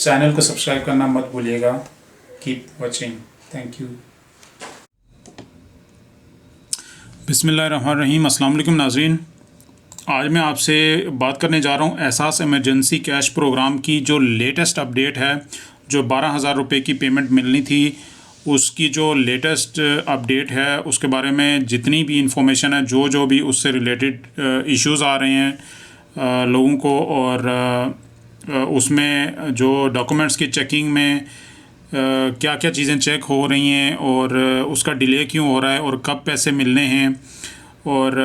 Channel को subscribe करना मत भूलिएगा। Keep watching. Thank you. बिस्मिल्लाहिर्रहमानिर्रहीम। अस्सलाम वालेकुम नाज़रीन, आज मैं आपसे बात करने जा रहा हूँ एहसास इमरजेंसी कैश प्रोग्राम की जो लेटेस्ट अपडेट है। जो 12,000 रुपये की पेमेंट मिलनी थी उसकी जो लेटेस्ट अपडेट है उसके बारे में जितनी भी इंफॉर्मेशन है, जो भी उससे रिलेटेड इश्यूज़ आ रहे हैं लोगों को, और उसमें जो डॉक्यूमेंट्स की चेकिंग में क्या क्या चीज़ें चेक हो रही हैं और उसका डिले क्यों हो रहा है और कब पैसे मिलने हैं, और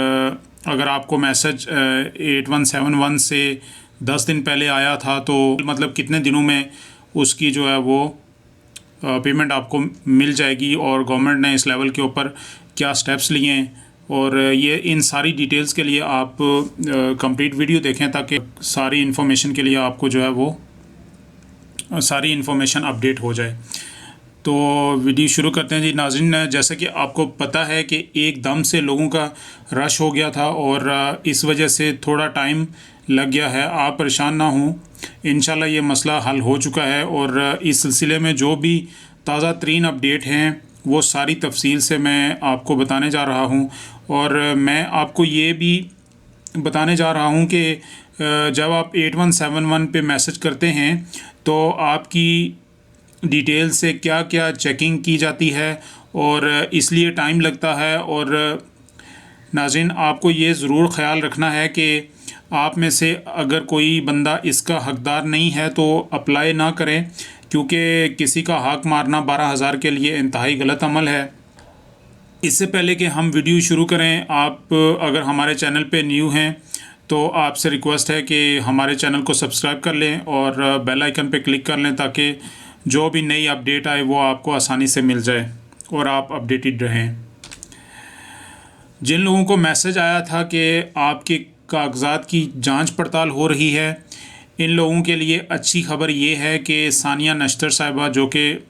अगर आपको मैसेज 8171 से 10 दिन पहले आया था तो मतलब कितने दिनों में उसकी जो है वो पेमेंट आपको मिल जाएगी, और गवर्नमेंट ने इस लेवल के ऊपर क्या स्टेप्स लिए हैं। और ये इन सारी डिटेल्स के लिए आप कंप्लीट वीडियो देखें ताकि सारी इन्फॉर्मेशन के लिए आपको जो है वो सारी इन्फॉर्मेशन अपडेट हो जाए। तो वीडियो शुरू करते हैं जी नाज़रीन। जैसा कि आपको पता है कि एकदम से लोगों का रश हो गया था और इस वजह से थोड़ा टाइम लग गया है। आप परेशान ना हों, इंशाल्लाह ये मसला हल हो चुका है। और इस सिलसिले में जो भी ताज़ा तरीन अपडेट हैं वो सारी तफसील से मैं आपको बताने जा रहा हूँ। और मैं आपको ये भी बताने जा रहा हूँ कि जब आप 8171 पे मैसेज करते हैं तो आपकी डिटेल से क्या क्या चेकिंग की जाती है और इसलिए टाइम लगता है। और नाज़रीन, आपको ये ज़रूर ख़याल रखना है कि आप में से अगर कोई बंदा इसका हकदार नहीं है तो अप्लाई ना करें, क्योंकि किसी का हक मारना 12,000 के लिए इंतहाई गलत अमल है। इससे पहले कि हम वीडियो शुरू करें, आप अगर हमारे चैनल पे न्यू हैं तो आपसे रिक्वेस्ट है कि हमारे चैनल को सब्सक्राइब कर लें और बेल आइकन पे क्लिक कर लें ताकि जो भी नई अपडेट आए वो आपको आसानी से मिल जाए और आप अपडेटेड रहें। जिन लोगों को मैसेज आया था कि आपके कागजात की जांच पड़ताल हो रही है, इन लोगों के लिए अच्छी खबर ये है कि सानिया नश्तर साहिबा, जो कि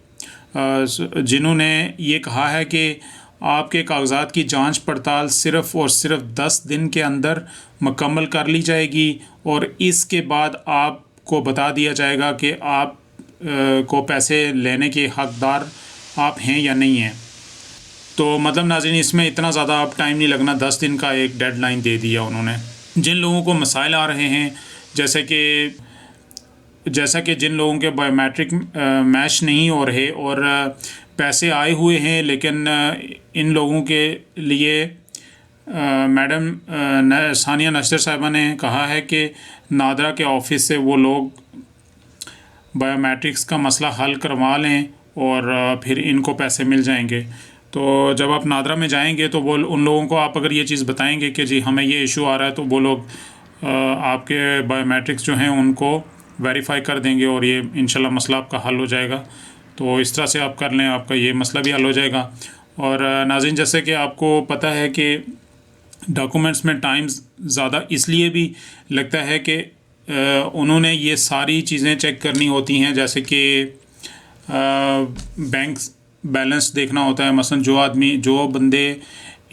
जिन्होंने ये कहा है कि आपके कागजात की जांच पड़ताल सिर्फ़ और सिर्फ 10 दिन के अंदर मुकम्मल कर ली जाएगी और इसके बाद आपको बता दिया जाएगा कि आप को पैसे लेने के हकदार आप हैं या नहीं हैं। तो मतलब नाज़रीन, इसमें इतना ज़्यादा आप टाइम नहीं लगना, 10 दिन का एक डेडलाइन दे दिया उन्होंने। जिन लोगों को मसाइल आ रहे हैं, जैसा कि जिन लोगों के बायोमेट्रिक मैच नहीं हो रहे और पैसे आए हुए हैं, लेकिन इन लोगों के लिए मैडम सानिया नश्तर साहिबा ने कहा है कि नादरा के ऑफ़िस से वो लोग बायोमेट्रिक्स का मसला हल करवा लें और फिर इनको पैसे मिल जाएंगे। तो जब आप नादरा में जाएंगे तो वो उन लोगों को आप अगर ये चीज़ बताएंगे कि जी हमें ये इशू आ रहा है, तो वो लोग आपके बायोमेट्रिक्स जो हैं उनको वेरीफाई कर देंगे और ये इंशाल्लाह मसला आपका हल हो जाएगा। तो इस तरह से आप कर लें, आपका ये मसला भी हल हो जाएगा। और नाज़रीन, जैसे कि आपको पता है कि डॉक्यूमेंट्स में टाइम ज़्यादा इसलिए भी लगता है कि उन्होंने ये सारी चीज़ें चेक करनी होती हैं, जैसे कि बैंक बैलेंस देखना होता है। मसलन जो बंदे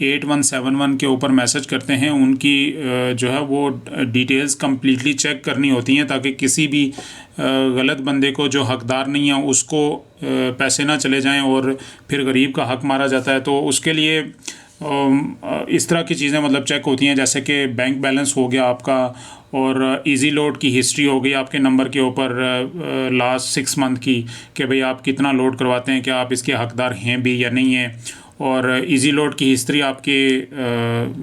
8171 के ऊपर मैसेज करते हैं उनकी जो है वो डिटेल्स कम्प्लीटली चेक करनी होती हैं ताकि किसी भी गलत बंदे को जो हकदार नहीं है उसको पैसे ना चले जाएं और फिर गरीब का हक मारा जाता है। तो उसके लिए इस तरह की चीज़ें मतलब चेक होती हैं, जैसे कि बैंक बैलेंस हो गया आपका, और इजी लोड की हिस्ट्री हो गई आपके नंबर के ऊपर लास्ट 6 मंथ की, कि भाई आप कितना लोड करवाते हैं, क्या आप इसके हकदार हैं भी या नहीं हैं। और इजी लोड की हिस्ट्री आपके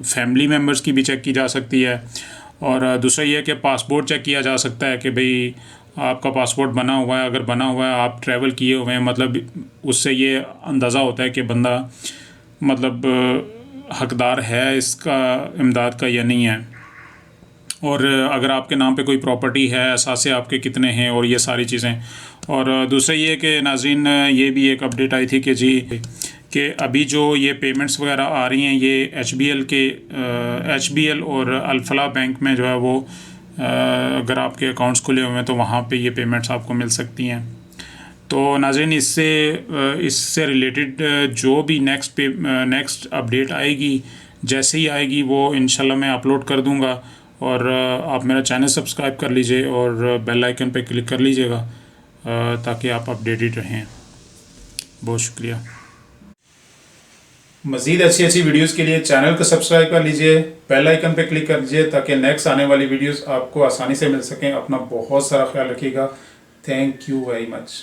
फैमिली मेम्बर्स की भी चेक की जा सकती है। और दूसरा ये है कि पासपोर्ट चेक किया जा सकता है कि भाई आपका पासपोर्ट बना हुआ है, अगर बना हुआ है, आप ट्रैवल किए हुए हैं, मतलब उससे ये अंदाज़ा होता है कि बंदा मतलब हकदार है इसका इमदाद का या नहीं है। और अगर आपके नाम पे कोई प्रॉपर्टी है, असासे आपके कितने हैं, और ये सारी चीज़ें। और दूसरा ये कि नाज़रीन, ये भी एक अपडेट आई थी कि अभी जो ये पेमेंट्स वगैरह आ रही हैं ये HBL और अल-फलाह बैंक में जो है वो अगर आपके अकाउंट्स खुले हुए हैं तो वहाँ पे ये पेमेंट्स आपको मिल सकती हैं। तो नाज़रीन, इससे रिलेटेड जो भी नेक्स्ट अपडेट आएगी, जैसे ही आएगी वो इंशाल्लाह मैं अपलोड कर दूँगा। और आप मेरा चैनल सब्सक्राइब कर लीजिए और बेल आइकन पे क्लिक कर लीजिएगा ताकि आप अपडेटेड रहें। बहुत शुक्रिया। मज़ीद अच्छी वीडियोस के लिए चैनल को सब्सक्राइब कर लीजिए, बेल आइकन पे क्लिक कर दीजिए ताकि नेक्स्ट आने वाली वीडियोस आपको आसानी से मिल सकें। अपना बहुत सारा ख्याल रखिएगा। Thank you very much.